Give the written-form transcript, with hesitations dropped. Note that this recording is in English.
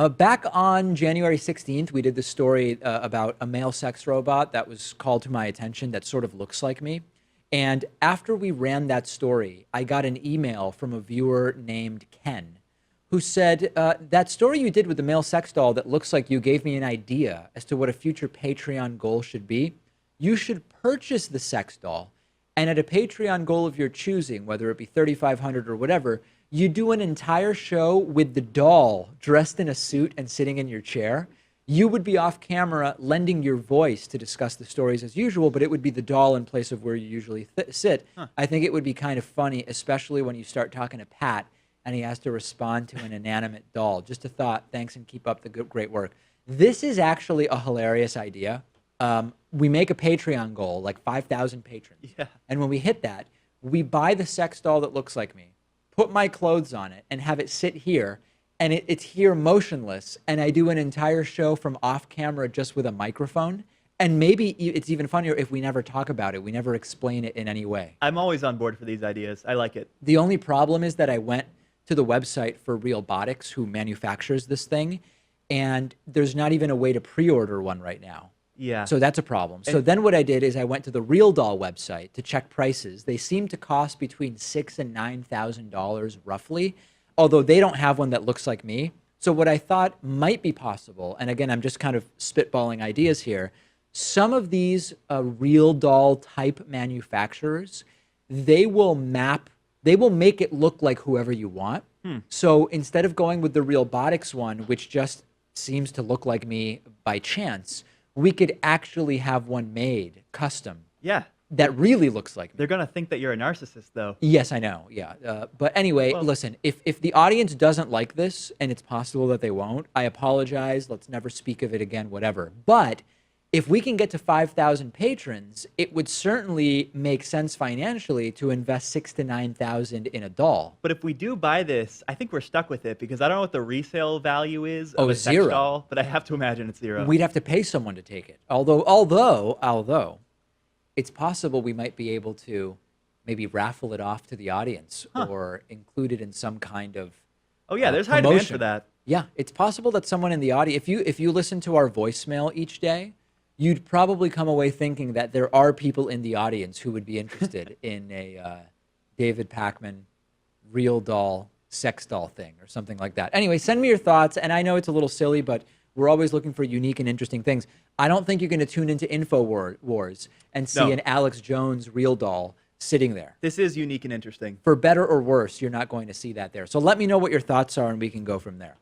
Back on January 16th, we did this story about a male sex robot that was called to my attention that sort of looks like me. And after we ran that story, I got an email from a viewer named Ken who said, that story you did with the male sex doll that looks like you gave me an idea as to what a future Patreon goal should be. You should purchase the sex doll, and at a Patreon goal of your choosing, whether it be $3,500 or whatever, you do an entire show with the doll dressed in a suit and sitting in your chair. You would be off camera lending your voice to discuss the stories as usual, but it would be the doll in place of where you usually sit. I think it would be kind of funny, especially when you start talking to Pat and he has to respond to an inanimate doll. Just a thought. Thanks, and keep up the great work. This is actually a hilarious idea. We make a Patreon goal, like 5,000 patrons. Yeah. And when we hit that, we buy the sex doll that looks like me, put my clothes on it, and have it sit here. And it's here motionless. And I do an entire show from off camera just with a microphone. And maybe it's even funnier if we never talk about it. We never explain it in any way. I'm always on board for these ideas. I like it. The only problem is that I went to the website for Realbotix, who manufactures this thing, and there's not even a way to pre-order one right now. Yeah. So that's a problem. So then what I did is I went to the Real Doll website to check prices. They seem to cost between $6,000 and $9,000 roughly, although they don't have one that looks like me. So what I thought might be possible, and again, I'm just kind of spitballing ideas here, some of these Real Doll type manufacturers, they will make it look like whoever you want. So instead of going with the Realbotix one, which just seems to look like me by chance, we could actually have one made custom. Yeah. That really looks like me. They're going to think that you're a narcissist, though. Yes, I know. Yeah. But anyway, listen, if the audience doesn't like this, and it's possible that they won't, I apologize. Let's never speak of it again, whatever. But if we can get to 5,000 patrons, it would certainly make sense financially to invest $6,000 to $9,000 in a doll. But if we do buy this, I think we're stuck with it because I don't know what the resale value is of Oh, a it's sex zero. doll, but I have to imagine it's zero. We'd have to pay someone to take it. Although it's possible we might be able to maybe raffle it off to the audience or include it in some kind of Oh yeah, there's high demand promotion. for that. Yeah, it's possible that someone in the audience, if you listen to our voicemail each day, you'd probably come away thinking that there are people in the audience who would be interested in a David Pakman real doll, sex doll thing or something like that. Anyway, send me your thoughts. And I know it's a little silly, but we're always looking for unique and interesting things. I don't think you're going to tune into InfoWars and see an Alex Jones real doll sitting there. This is unique and interesting. For better or worse, you're not going to see that there. So let me know what your thoughts are and we can go from there.